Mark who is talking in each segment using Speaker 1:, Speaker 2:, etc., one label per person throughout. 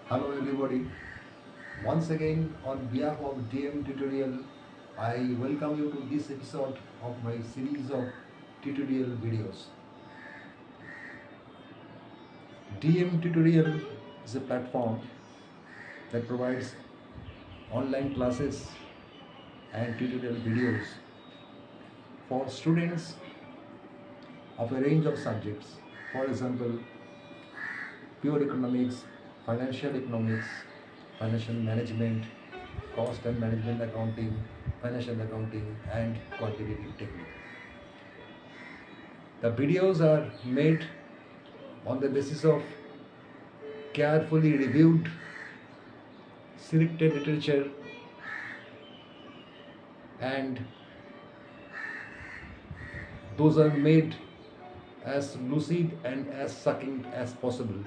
Speaker 1: Hello everybody. Once again on behalf of DM tutorial, I welcome you to this episode of my series of tutorial videos. DM tutorial is a platform that provides online classes and tutorial videos for students of a range of subjects. For example, pure economics, financial management, cost and management accounting, financial accounting, and quantitative technique. The videos are made on the basis of carefully reviewed, selected literature, and those are made as lucid and as succinct as possible.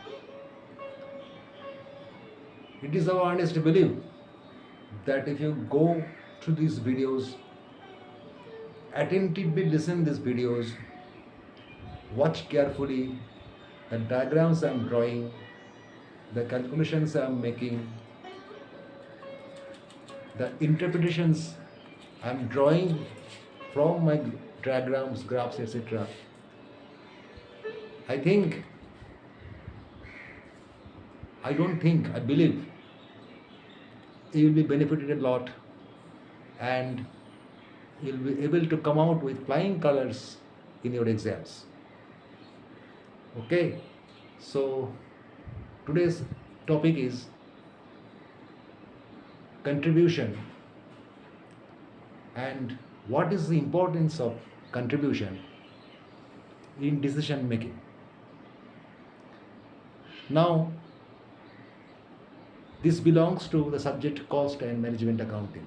Speaker 1: It is our honest belief that if you go through these videos, attentively listen these videos, watch carefully the diagrams I am drawing, the calculations I am making, the interpretations I am drawing from my diagrams, graphs, etc. I think, I believe you will be benefited a lot and you'll be able to come out with flying colors in your exams. Okay, so today's topic is contribution and what is the importance of contribution in decision making. Now, this belongs to the subject cost and management accounting.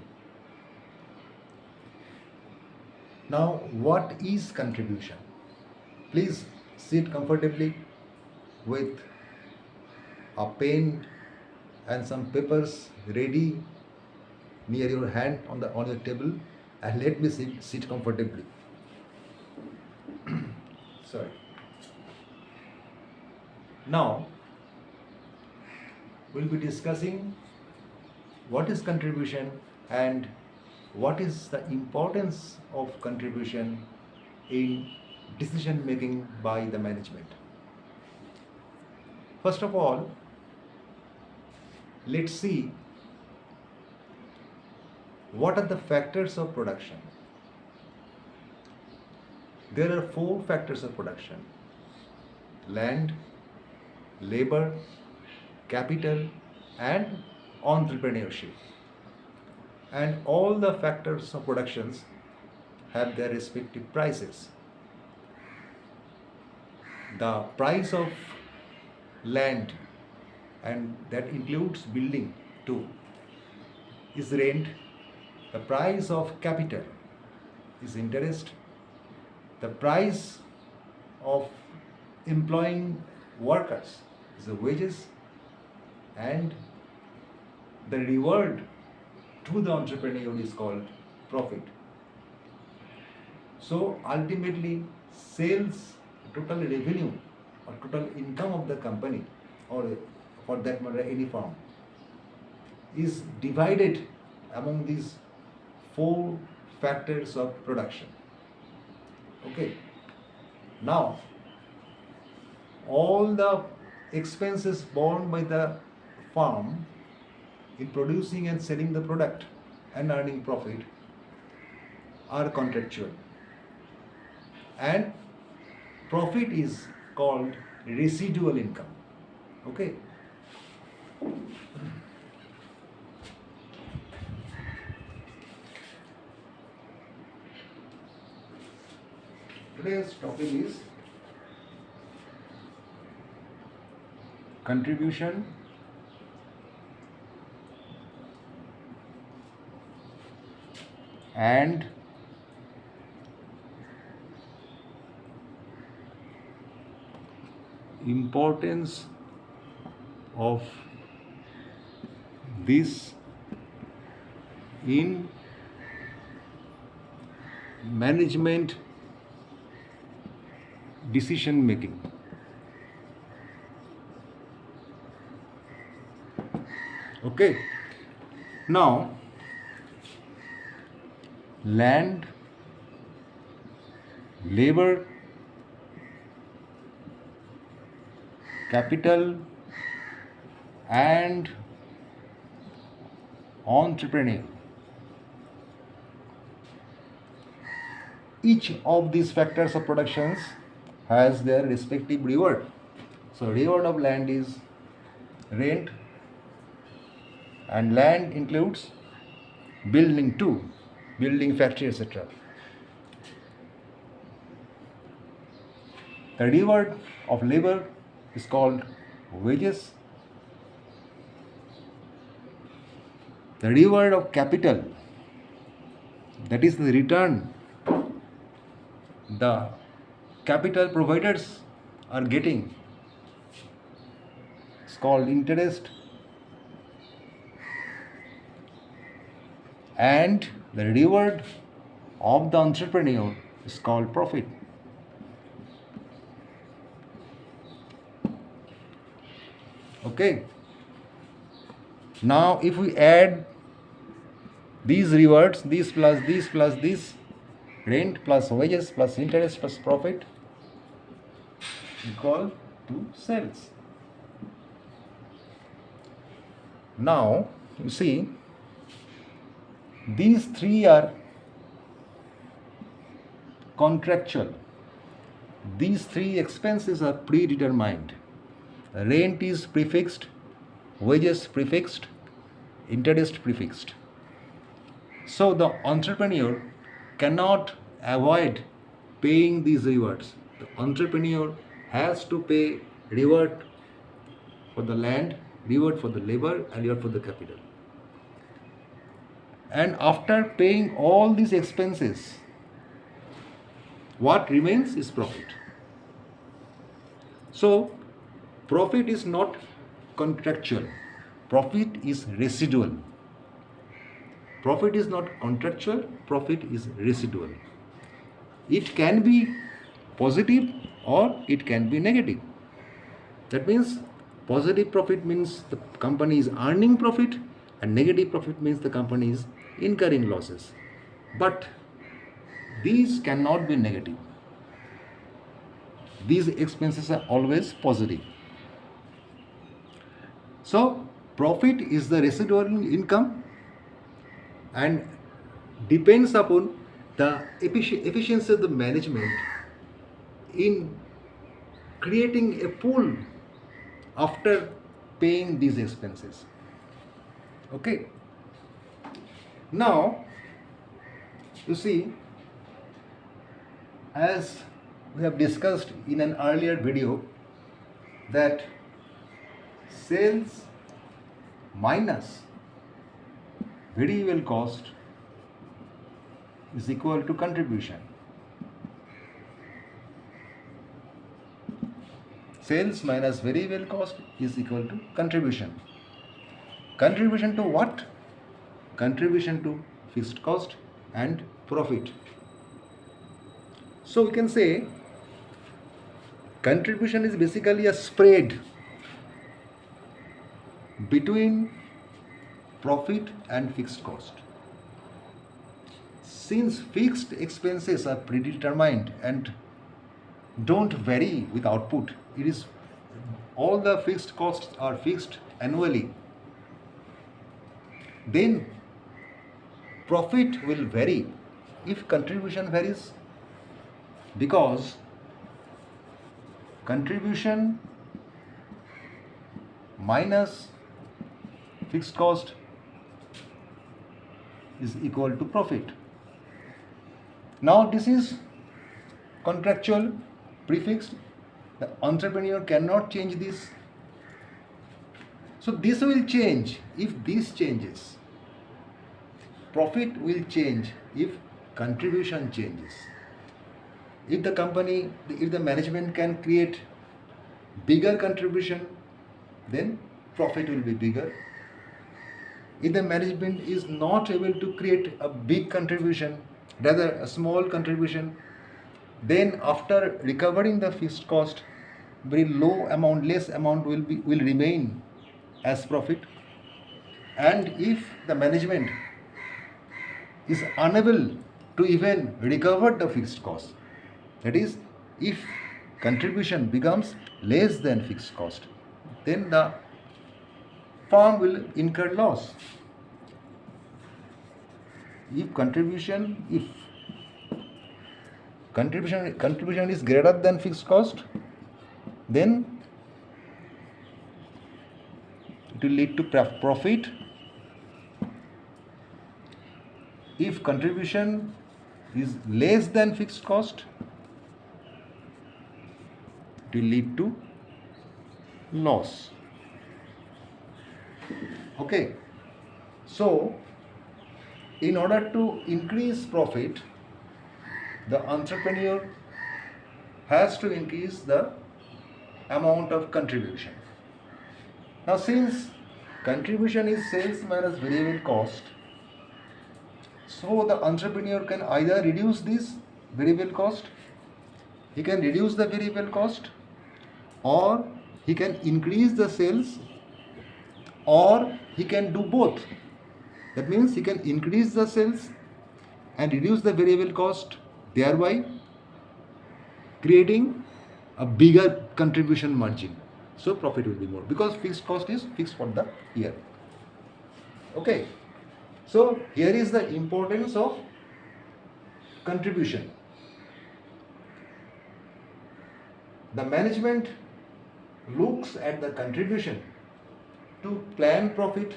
Speaker 1: Now, what is contribution? Please sit comfortably with a pen and some papers ready near your hand on your table, and let me sit comfortably. Sorry. Now we'll be discussing what is contribution and what is the importance of contribution in decision making by the management. First of all, let's see what are the factors of production. There are 4 factors of production: land, labor, capital, and entrepreneurship. And all the factors of productions have their respective prices. The price of land, and that includes building too, is rent. The price of capital is interest. The price of employing workers is the wages, and the reward to the entrepreneur is called profit. So ultimately, sales, total revenue or total income of the company, or for that matter any firm, is divided among these 4 factors of production. Okay. Now, all the expenses borne by the firm in producing and selling the product and earning profit are contractual, and profit is called residual income. Okay. Today's topic is contribution and importance of this in management decision making. Okay. Now, land, labor, capital, and entrepreneur. Each of these factors of productions has their respective reward. So reward of land is rent, and land includes building too, building factory, etc. The reward of labor is called wages. The reward of capital, that is the return the capital providers are getting, is called interest. And the reward of the entrepreneur is called profit. Okay. Now if we add these rewards, these plus this, rent plus wages plus interest plus profit, equal to sales. Now you see, these three are contractual. These three expenses are predetermined. Rent is prefixed, wages prefixed, interest prefixed. So the entrepreneur cannot avoid paying these rewards. The entrepreneur has to pay reward for the land, reward for the labor, and reward for the capital. And after paying all these expenses, what remains is profit. So profit is not contractual, profit is residual. Profit is not contractual, profit is residual. It can be positive or it can be negative. That means positive profit means the company is earning profit, and negative profit means the company is incurring losses. But these cannot be negative. These expenses are always positive. So profit is the residual income and depends upon the efficiency of the management in creating a pool after paying these expenses. Okay. Now you see, as we have discussed in an earlier video, that sales minus variable cost is equal to contribution. Sales minus variable cost is equal to contribution. Contribution to what? Contribution to fixed cost and profit. So we can say contribution is basically a spread between profit and fixed cost. Since fixed expenses are predetermined and don't vary with output, it is all the fixed costs are fixed annually, then profit will vary if contribution varies, because contribution minus fixed cost is equal to profit. Now this is contractual, prefixed. The entrepreneur cannot change this. So this will change if this changes. Profit will change if contribution changes. If the company, if the management can create bigger contribution, then profit will be bigger. If the management is not able to create a big contribution, rather a small contribution, then after recovering the fixed cost, very low amount, less amount will remain as profit. And if the management is unable to even recover the fixed cost, that is, if contribution becomes less than fixed cost, then the firm will incur loss. If contribution is greater than fixed cost, then it will lead to profit. If contribution is less than fixed cost, it will lead to loss. Okay, so in order to increase profit, the entrepreneur has to increase the amount of contribution. Now, since contribution is sales minus variable cost, so the entrepreneur can either reduce this variable cost, he can reduce the variable cost, or he can increase the sales, or he can do both. That means he can increase the sales and reduce the variable cost, thereby creating a bigger contribution margin. So profit will be more because fixed cost is fixed for the year. Okay. So here is the importance of contribution. The management looks at the contribution to plan profit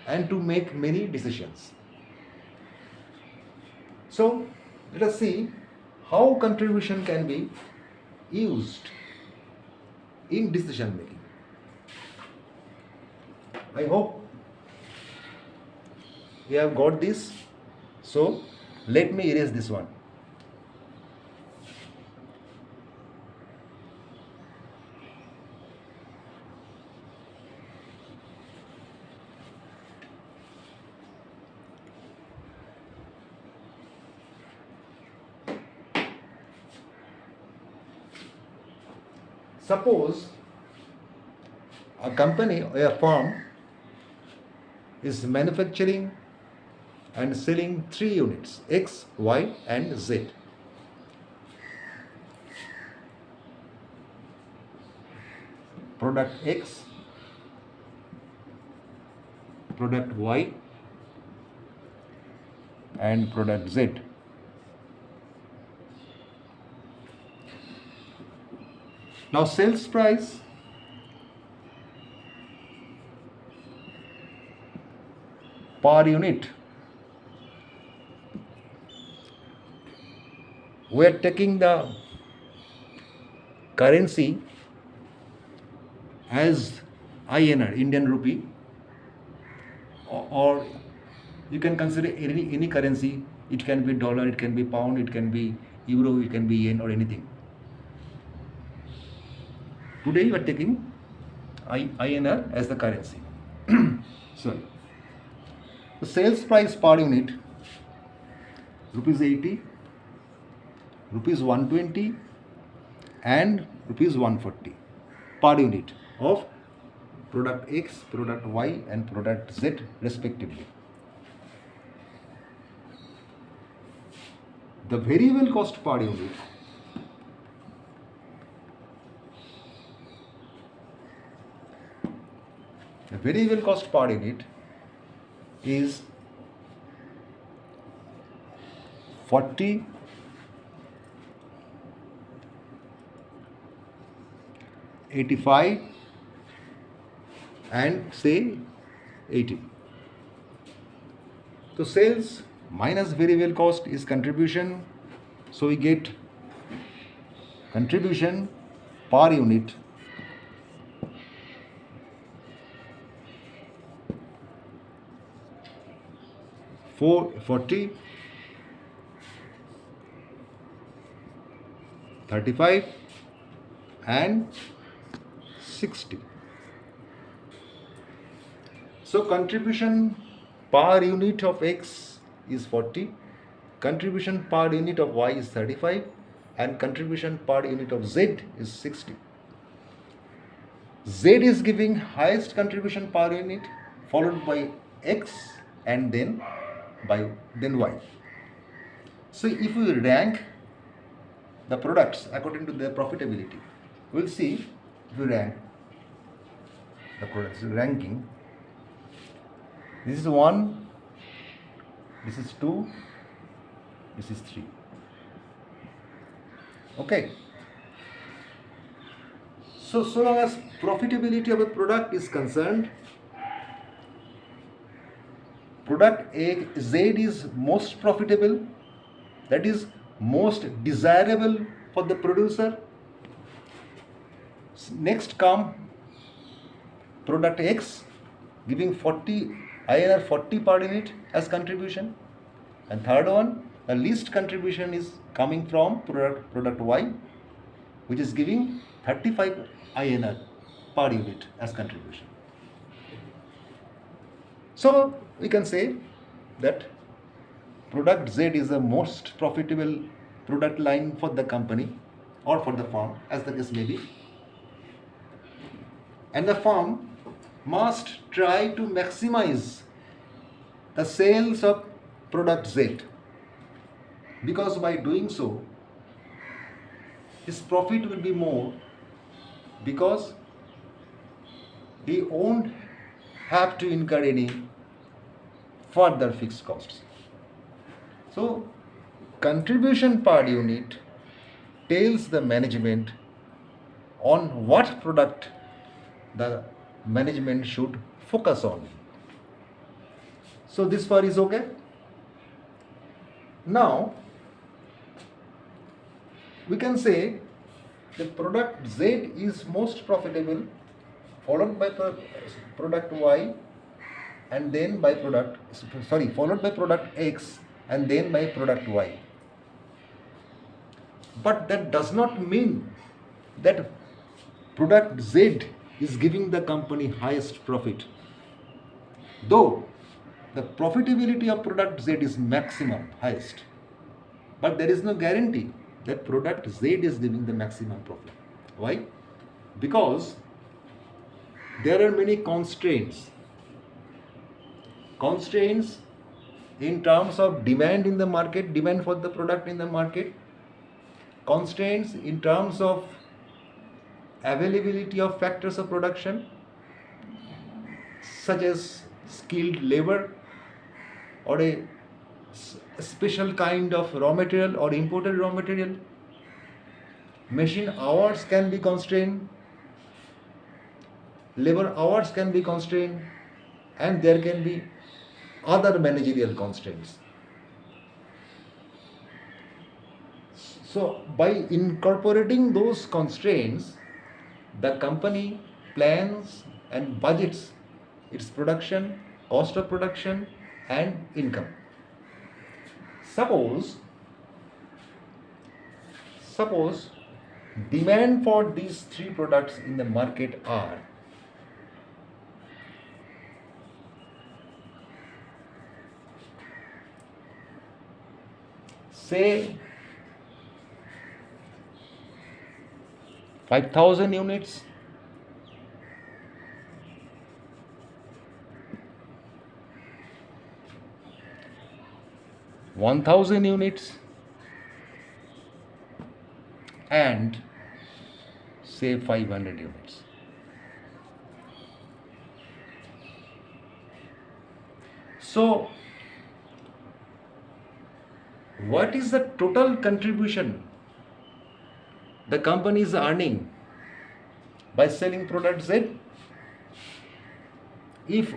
Speaker 1: and to make many decisions. So let us see how contribution can be used in decision making. I hope you have got this. So let me erase this one. Suppose a company or a firm is manufacturing and selling 3 units, X, Y and Z. Product X, product Y and product Z. Now sales price per unit, we are taking the currency as INR, Indian rupee, or you can consider any currency. It can be dollar, it can be pound, it can be euro, it can be yen or anything. Today we are taking INR as the currency. So the sales price per unit, rupees 80, rupees 120 and rupees 140 per unit of product X, product Y and product Z respectively. The variable cost per unit is 40, 85 and say 80. So sales minus variable cost is contribution. So we get contribution per unit for 40, 35 and 60. So contribution per unit of X is 40, contribution per unit of Y is 35 and contribution per unit of Z is 60. Z is giving highest contribution per unit followed by X, and then Y. So if we rank the products according to their profitability, we'll see if we rank the products ranking. This is 1, this is 2, this is 3. Okay. So long as profitability of a product is concerned, product A, Z is most profitable, that is most desirable for the producer. Next come product X, giving 40 INR 40 per unit as contribution, and third one, the least contribution is coming from product Y, which is giving 35 INR per unit as contribution. So we can say that product Z is the most profitable product line for the company or for the firm, as the case may be. And the firm must try to maximize the sales of product Z, because by doing so, his profit will be more, because he won't have to incur any further fixed costs. So contribution per unit tells the management on what product the management should focus on. So this far is okay. Now we can say the product Z is most profitable, followed by product Y, and then by followed by product X, and then by product Y. But that does not mean that product Z is giving the company highest profit, though the profitability of product Z is maximum, highest, but there is no guarantee that product Z is giving the maximum profit. Why? Because there are many constraints in terms of demand in the market, demand for the product in the market, constraints in terms of availability of factors of production, such as skilled labor or a special kind of raw material or imported raw material. Machine hours can be constrained, labor hours can be constrained, and there can be other managerial constraints. So by incorporating those constraints, the company plans and budgets its production, cost of production, and income. Suppose demand for these three products in the market are say 5,000 units, (1,000 units), and say 500 units. So what is the total contribution the company is earning by selling product Z? If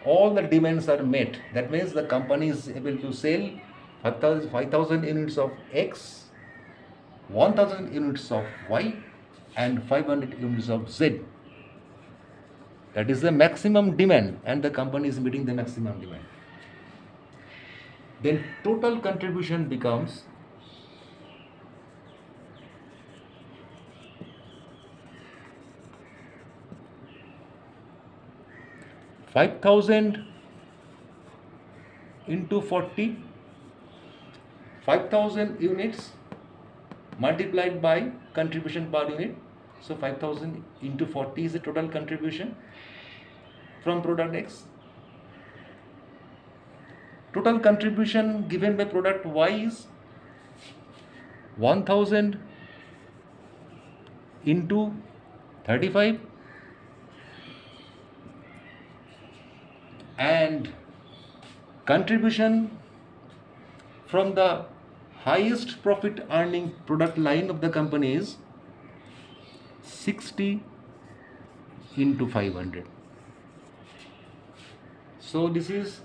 Speaker 1: all the demands are met, that means the company is able to sell 5,000 units of X, 1,000 units of Y, and 500 units of Z. That is the maximum demand, and the company is meeting the maximum demand. Then total contribution becomes (5,000 into 40), 5,000 units multiplied by contribution per unit. So 5,000 into 40 is the total contribution from product X. total contribution given by product Y is 1000 into 35, and contribution from the highest profit earning product line of the company is 60 into 500. So this is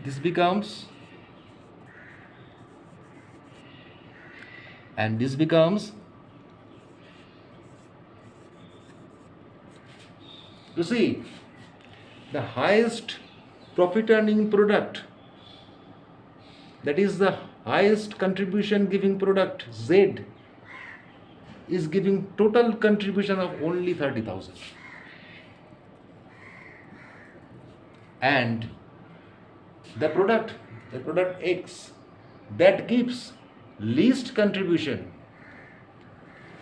Speaker 1: this becomes, and this becomes, you see, the highest profit earning product, that is the highest contribution giving product Z, is giving total contribution of only 30,000, and the product X that gives least contribution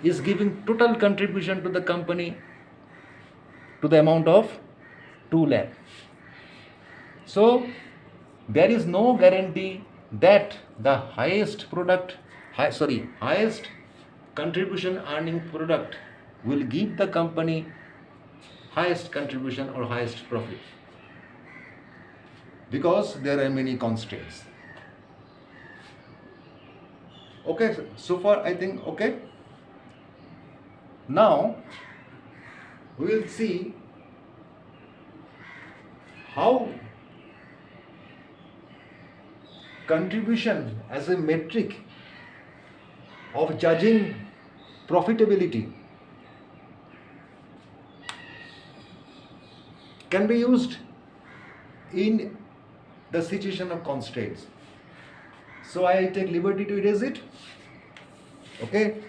Speaker 1: is giving total contribution to the company to the amount of 2 lakh. So there is no guarantee that the highest contribution earning product will give the company highest contribution or highest profit, because there are many constraints. Okay, so far I think okay. Now we will see how contribution as a metric of judging profitability can be used in the situation of constraints. So I take liberty to erase it. Okay.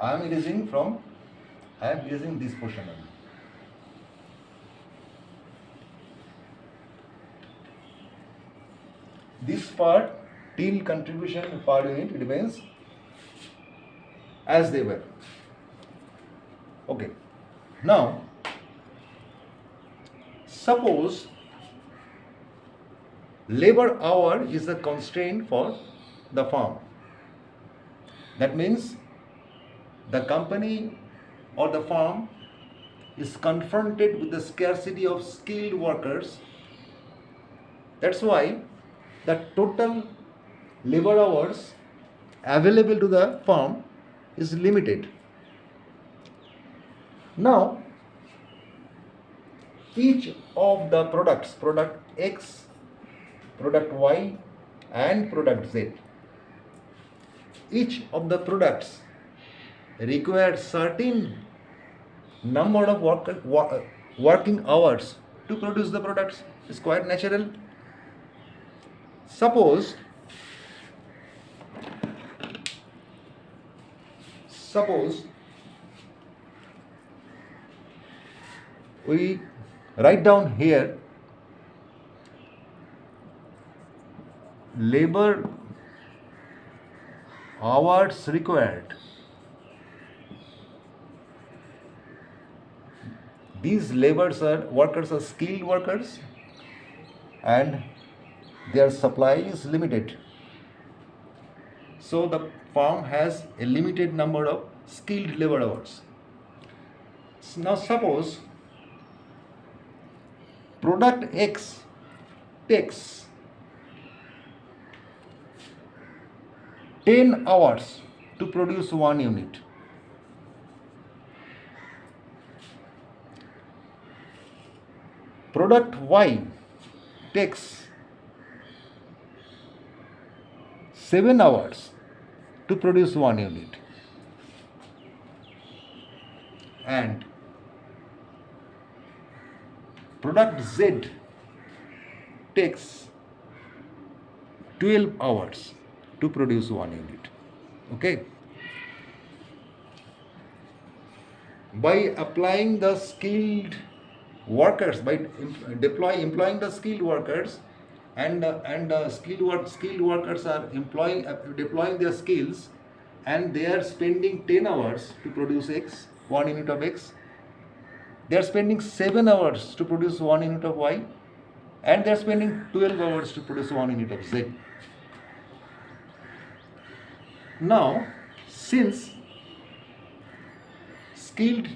Speaker 1: I am erasing this portion only. This part till contribution per unit remains as they were. Okay. Now, suppose labor hour is a constraint for the firm. That means the company or the firm is confronted with the scarcity of skilled workers. That's why the total labor hours available to the firm is limited. Now, each of the products, product X, product Y, and product Z, each of the products require certain number of working hours to produce the products. It's quite natural. Suppose we write down here labor hours required. These workers are skilled workers, and their supply is limited. So the firm has a limited number of skilled labor hours. Now suppose product X takes 10 hours to produce 1 unit. Product Y takes 7 hours to produce 1 unit, and product Z takes 12 hours to produce 1 unit. Okay. By applying the skilled workers, by employing the skilled workers, and skilled workers are deploying their skills, and they are spending 10 hours to produce X, 1 unit of X. They are spending 7 hours to produce 1 unit of Y, and they are spending 12 hours to produce 1 unit of Z. Now, since skilled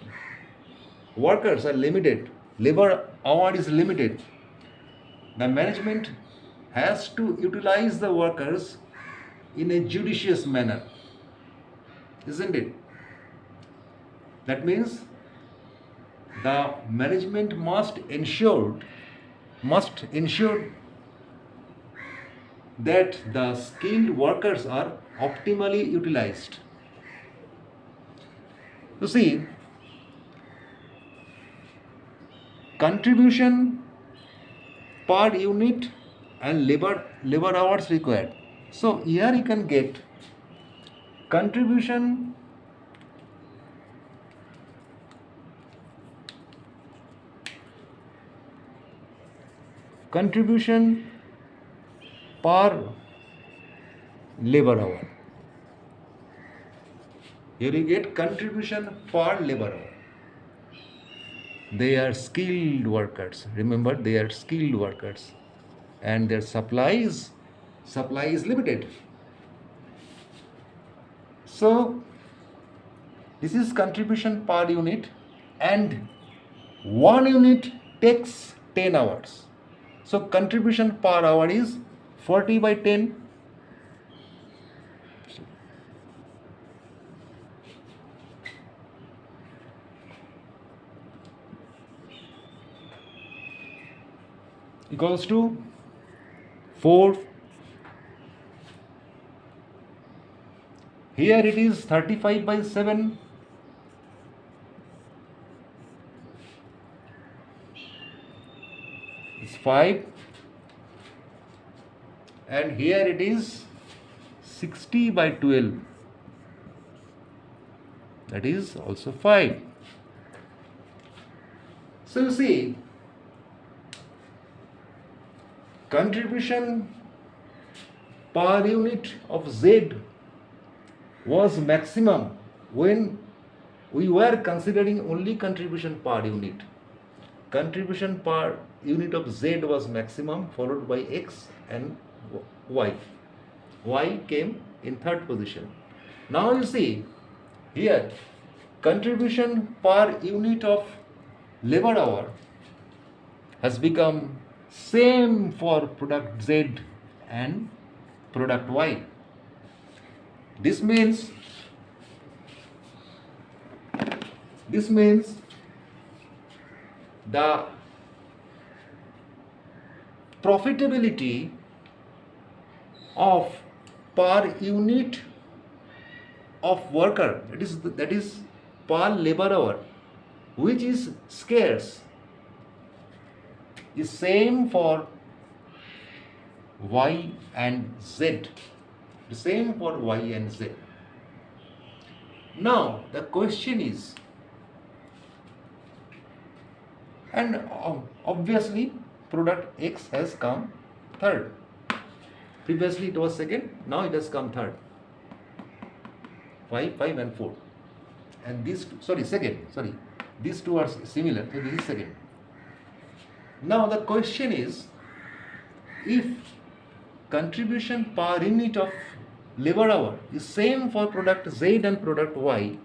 Speaker 1: workers are limited, labor hour is limited, the management has to utilize the workers in a judicious manner, isn't it? That means the management must ensure that the skilled workers are optimally utilized. You see, contribution per unit and labor hours required. So here you can get contribution per labor hour. Here you get contribution per labor hour. They are skilled workers. Remember, they are skilled workers, and their supply is limited. So this is contribution per unit, and 1 unit takes 10 hours. So contribution per hour is 40 by 10. Equals to 4. Here it is 35 by 7. It's 5. And here it is 60 by 12. That is also 5. So you see, contribution per unit of Z was maximum when we were considering only contribution per unit. Contribution per unit of Z was maximum, followed by X and Y. Y came in third position. Now you see here, contribution per unit of labor hour has become same for product Z and product Y. This means the profitability of per unit of worker, that is per labor hour, which is scarce, is same for Y and Z. The same for Y and Z. Now the question is, and obviously product X has come third. Previously it was second, now it has come third. 5 and 4. And these two, second. These two are similar, so this is second. Now the question is, if contribution per unit of labor hour is same for product Z and product Y,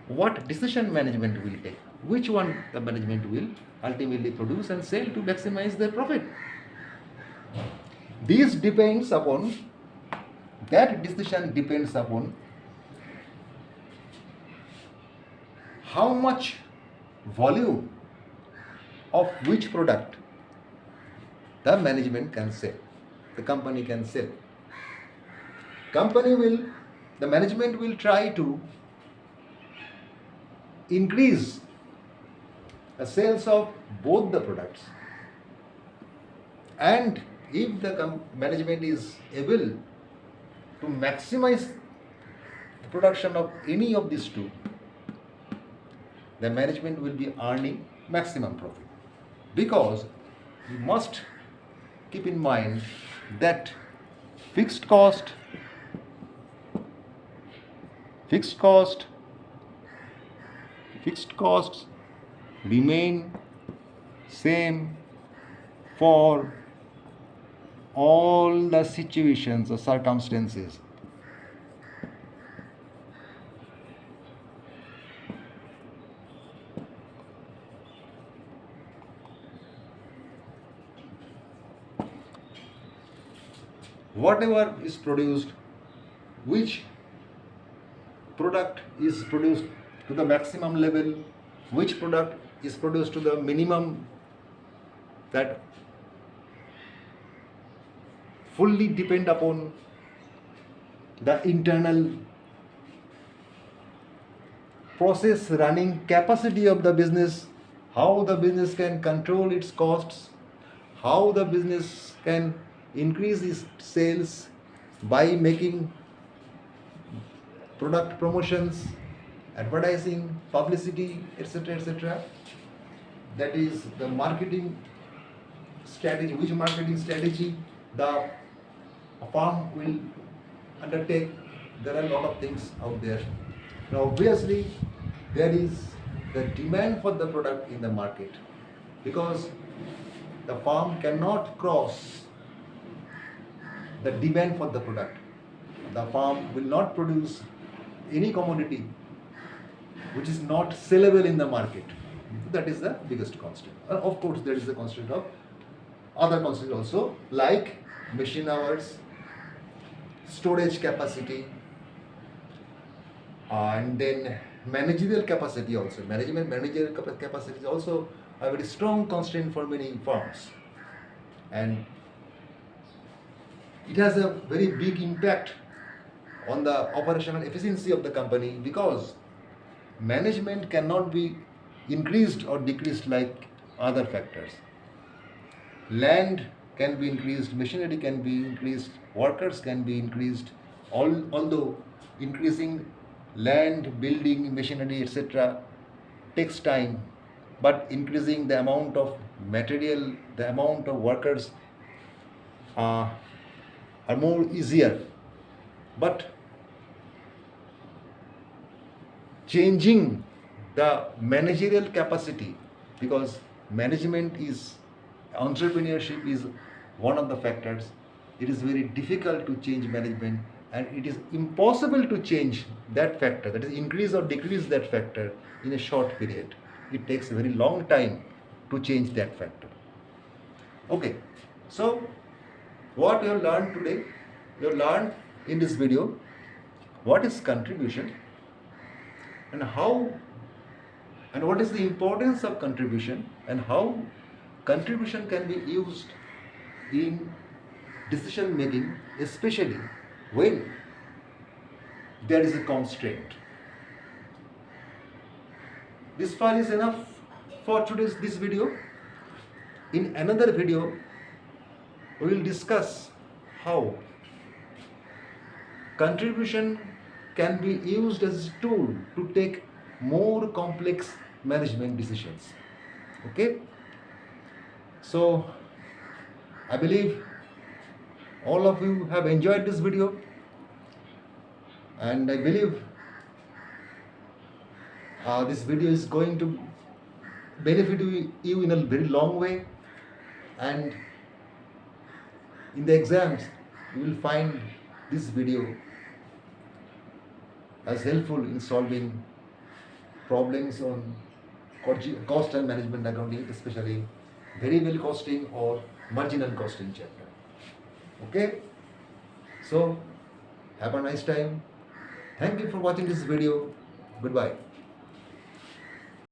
Speaker 1: what decision management will take? Which one the management will ultimately produce and sell to maximize their profit? That decision depends upon how much volume of which product the management can sell, the company can sell. The management will try to increase the sales of both the products, and if the management is able to maximize the production of any of these two, the management will be earning maximum profit, because you must keep in mind that fixed cost, fixed cost, fixed costs remain same for all the situations or circumstances. Whatever is produced, which product is produced to the maximum level, which product is produced to the minimum, that fully depend upon the internal process running capacity of the business, how the business can control its costs, how the business can increase its sales by making product promotions, advertising, publicity, etc., etc. That is the marketing strategy, which marketing strategy the firm will undertake. There are a lot of things out there. Now obviously there is the demand for the product in the market, because the firm cannot cross the demand for the product. The firm will not produce any commodity which is not sellable in the market. That is the biggest constraint. Of course, there is the constraint of other constraints also, like machine hours, storage capacity, and then managerial capacity also. Managerial capacity is also a very strong constraint for many firms, and it has a very big impact on the operational efficiency of the company, because management cannot be increased or decreased like other factors. Land can be increased, machinery can be increased, workers can be increased, although increasing land, building, machinery, etc. takes time, but increasing the amount of material, the amount of workers are more easier. But changing the managerial capacity, because management is, entrepreneurship is one of the factors. It is very difficult to change management, and it is impossible to change that factor, that is increase or decrease that factor in a short period. It takes a very long time to change that factor. Okay, so what we have learned today, we have learned in this video what is contribution, and how, and what is the importance of contribution, and how contribution can be used in decision making, especially when there is a constraint. This file is enough for today's this video. In another video, we will discuss how contribution can be used as a tool to take more complex management decisions. Okay? So, I believe all of you have enjoyed this video, and I believe this video is going to benefit you in a very long way, and in the exams you will find this video as helpful in solving problems on cost and management accounting, especially variable costing or marginal costing chapter. Okay, so have a nice time. Thank you for watching this video. Goodbye.